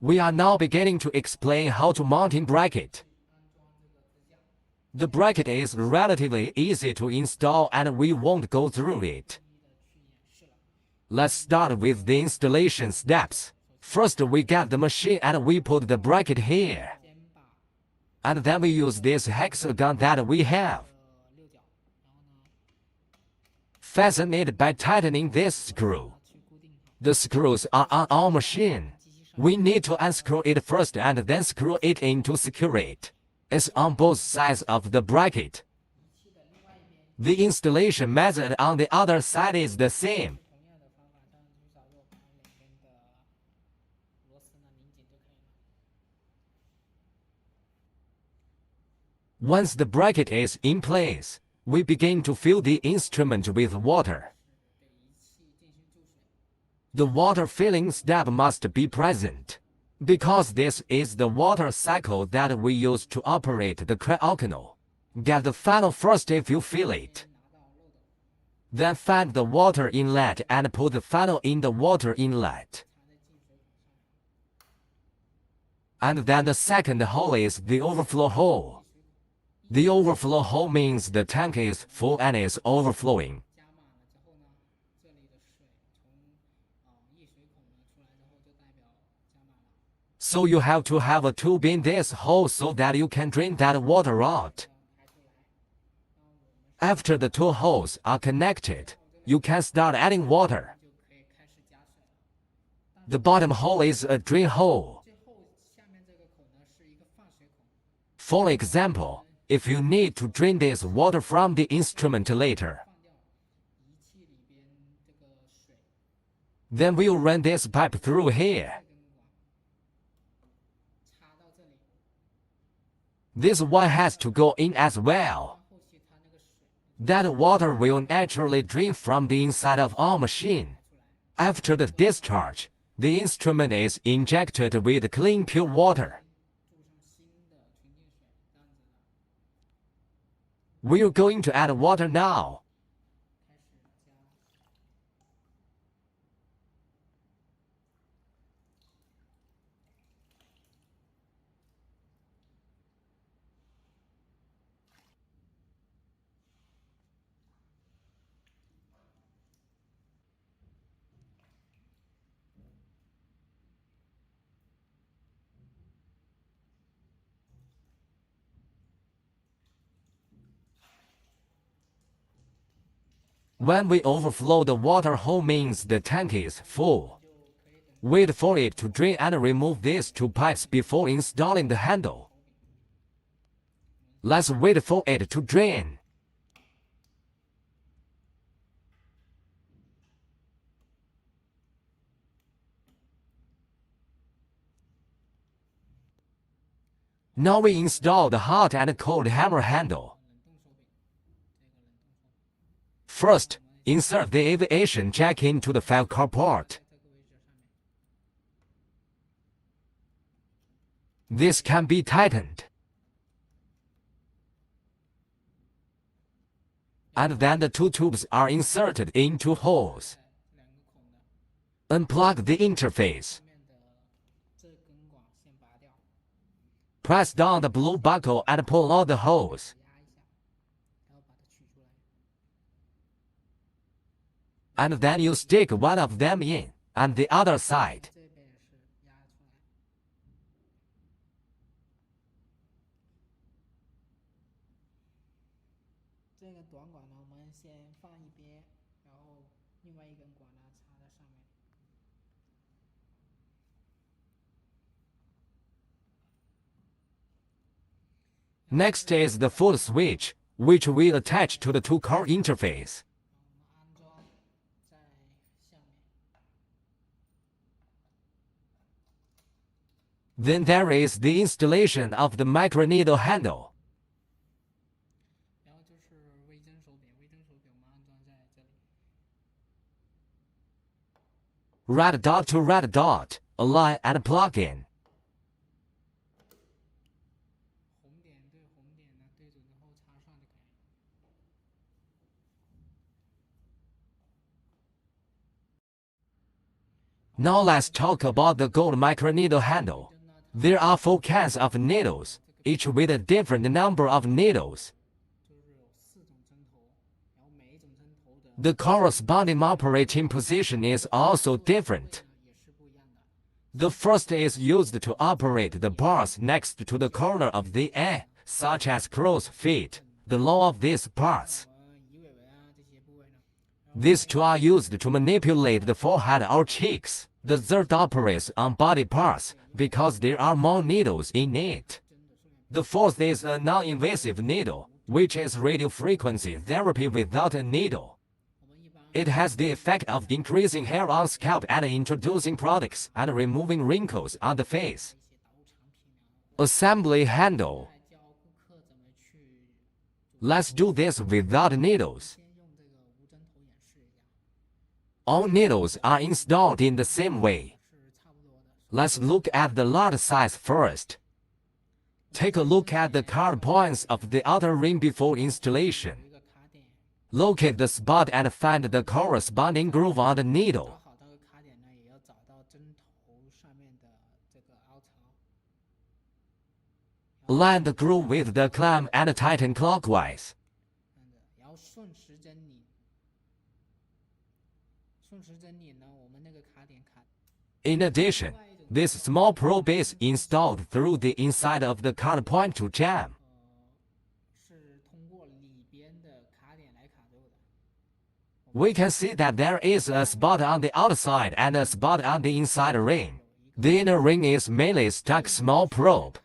We are now beginning to explain how to mount in bracket. The bracket is relatively easy to install and we won't go through it. Let's start with the installation steps. First we get the machine and we put the bracket here. And then we use this hexagon that we have. Fasten it by tightening this screw. The screws are on our machine. We need to unscrew it first and then screw it in to secure it. It's on both sides of the bracket. The installation method on the other side is the same. Once the bracket is in place, we begin to fill the instrument with water. The water filling step must be present, because this is the water cycle that we use to operate the cryocyanol. Get the funnel first if you fill it. Then find the water inlet and put the funnel in the water inlet. And then the second hole is the overflow hole. The overflow hole means the tank is full and is overflowing. So you have to have a tube in this hole so that you can drain that water out. After the two holes are connected, you can start adding water. The bottom hole is a drain hole. For example, if you need to drain this water from the instrument later, then we'll run this pipe through here. This one has to go in as well. That water will naturally drain from the inside of our machine. After the discharge, the instrument is injected with clean pure water. We're going to add water now. When we overflow, the water hole means the tank is full. Wait for it to drain and remove these two pipes before installing the handle. Let's wait for it to drain. Now we install the hot and cold hammer handle. First, insert the aviation jack into the 5-car port. This can be tightened. And then the two tubes are inserted into holes. Unplug the interface. Press down the blue buckle and pull out the hose. And then you stick one of them in, and the other side. Next is the foot switch, which we attach to the two-car interface. Then there is the installation of the microneedle handle. Red dot to red dot, align and plug in. Now let's talk about the gold microneedle handle. There are 4 kinds of needles, each with a different number of needles. The corresponding operating position is also different. The first is used to operate the bars next to the corner of the eye, such as crow's feet, the low of these parts. These two are used to manipulate the forehead or cheeks. The third operates on body parts because there are more needles in it. The fourth is a non-invasive needle, which is radiofrequency therapy without a needle. It has the effect of increasing hair on scalp and introducing products and removing wrinkles on the face. Assembly handle. Let's do this without needles. All needles are installed in the same way. Let's look at the large size first. Take a look at the card points of the outer ring before installation. Locate the spot and find the corresponding groove on the needle. Align the groove with the clamp and tighten clockwise. In addition, this small probe is installed through the inside of the card point to jam. We can see that there is a spot on the outside and a spot on the inside ring. The inner ring is mainly stuck small probe.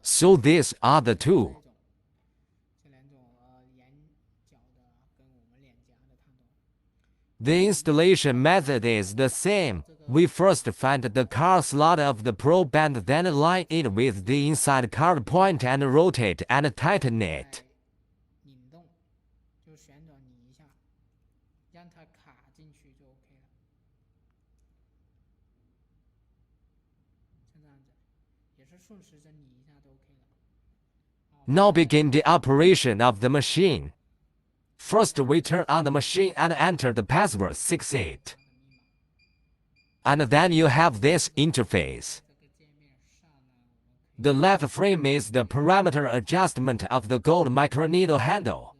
So these are the two. The installation method is the same. We first find the card slot of the probe and then align it with the inside card point and rotate and tighten it. Now begin the operation of the machine. First we turn on the machine and enter the password 68. And then you have this interface. The left frame is the parameter adjustment of the gold microneedle handle.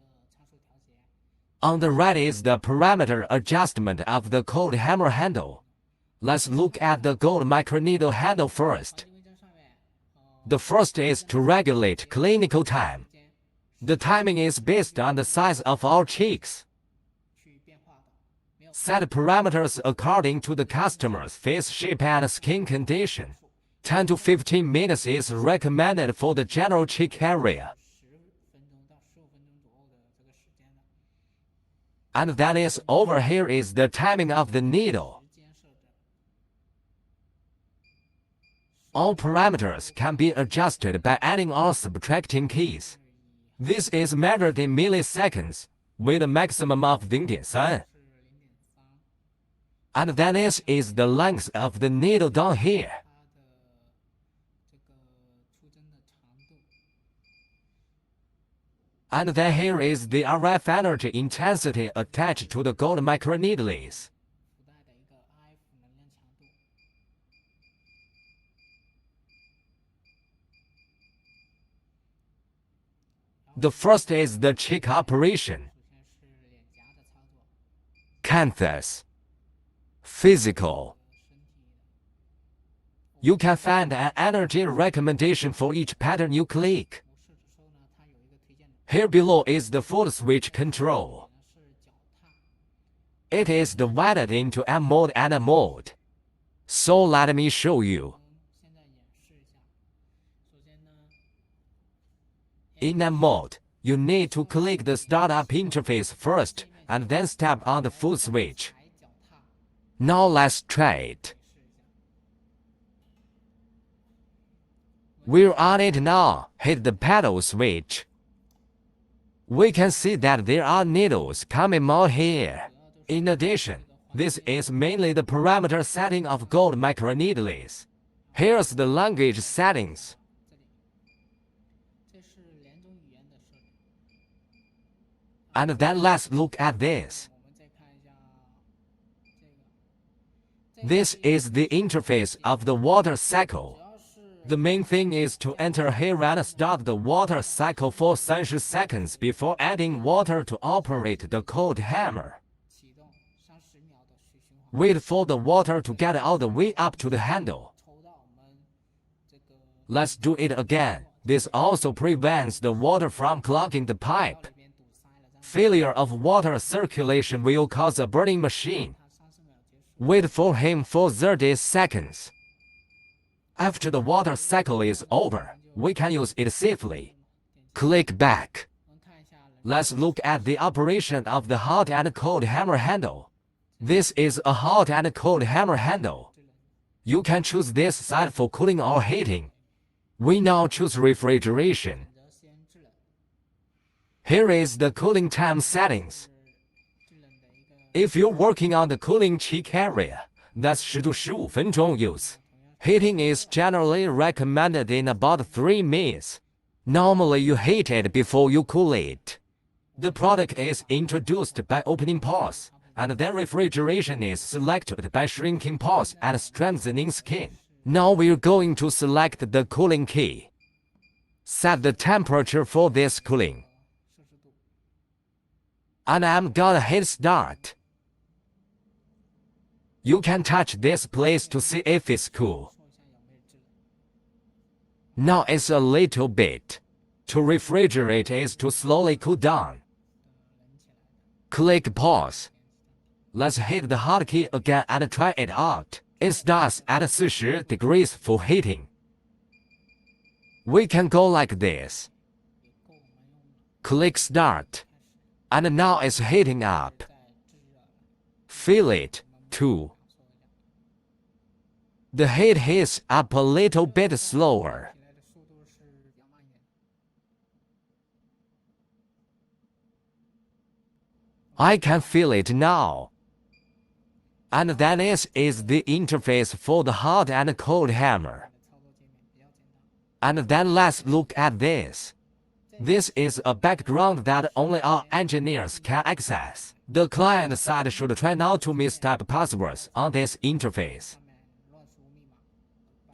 On the right is the parameter adjustment of the cold hammer handle. Let's look at the gold microneedle handle first. The first is to regulate clinical time. The timing is based on the size of our cheeks. Set parameters according to the customer's face shape and skin condition. 10 to 15 minutes is recommended for the general cheek area. And that is over here is the timing of the needle. All parameters can be adjusted by adding or subtracting keys. This is measured in milliseconds, with a maximum of 0.3. And then this is the length of the needle down here. And then here is the RF energy intensity attached to the gold microneedles. The first is the cheek operation. Canvas. Physical. You can find an energy recommendation for each pattern you click. Here below is the foot switch control. It is divided into M mode and A mode. So let me show you. In M mode, you need to click the startup interface first and then step on the foot switch. Now let's try it. We're on it now. Hit the pedal switch. We can see that there are needles coming more here. In addition, this is mainly the parameter setting of gold microneedles. Here's the language settings. And then let's look at this. This is the interface of the water cycle. The main thing is to enter here and start the water cycle for 30 seconds before adding water to operate the cold hammer. Wait for the water to get all the way up to the handle. Let's do it again. This also prevents the water from clogging the pipe. Failure of water circulation will cause a burning machine. Wait for him for 30 seconds. After the water cycle is over, we can use it safely. Click back. Let's look at the operation of the hot and cold hammer handle. This is a hot and cold hammer handle. You can choose this side for cooling or heating. We now choose refrigeration. Here is the cooling time settings. If you're working on the cooling cheek area, that's 10 to 15分钟 use. Heating is generally recommended in about 3 minutes. Normally you heat it before you cool it. The product is introduced by opening pores, and then refrigeration is selected by shrinking pores and strengthening skin. Now we're going to select the cooling key. Set the temperature for this cooling. And I'm gonna hit start. You can touch this place to see if it's cool. Now it's a little bit. To refrigerate is to slowly cool down. Click pause. Let's hit the hotkey again and try it out. It starts at 40 degrees for heating. We can go like this. Click start. And now it's heating up. Feel it, too. The heat heats up a little bit slower. I can feel it now. And then this is the interface for the hot and cold hammer. And then let's look at this. This is a background that only our engineers can access. The client side should try not to mistype passwords on this interface.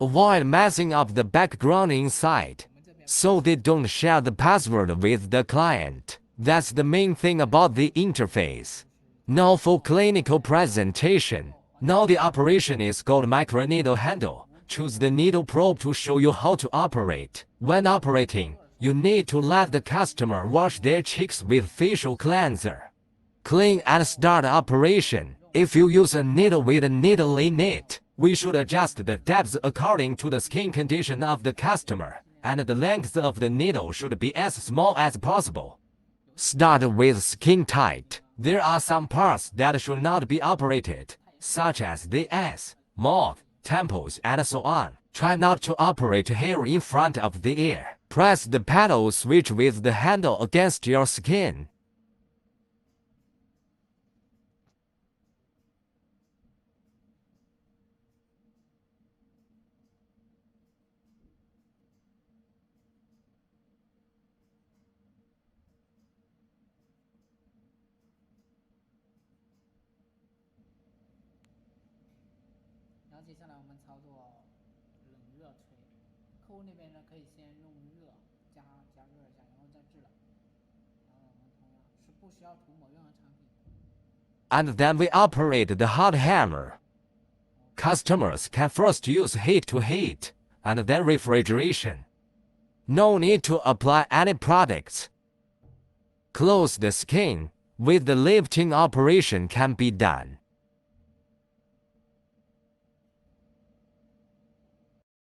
Avoid messing up the background inside, so they don't share the password with the client. That's the main thing about the interface. Now for clinical presentation. Now the operation is called microneedle handle. Choose the needle probe to show you how to operate. When operating, you need to let the customer wash their cheeks with facial cleanser. Clean and start operation. If you use a needle with a needle in it, we should adjust the depth according to the skin condition of the customer, and the length of the needle should be as small as possible. Start with skin tight. There are some parts that should not be operated, such as the eyes, mouth, temples, and so on. Try not to operate here in front of the ear. Press the paddle switch with the handle against your skin. And then we operate the hot hammer. Customers can first use heat to heat, and then refrigeration. No need to apply any products. Close the skin. With the lifting operation can be done.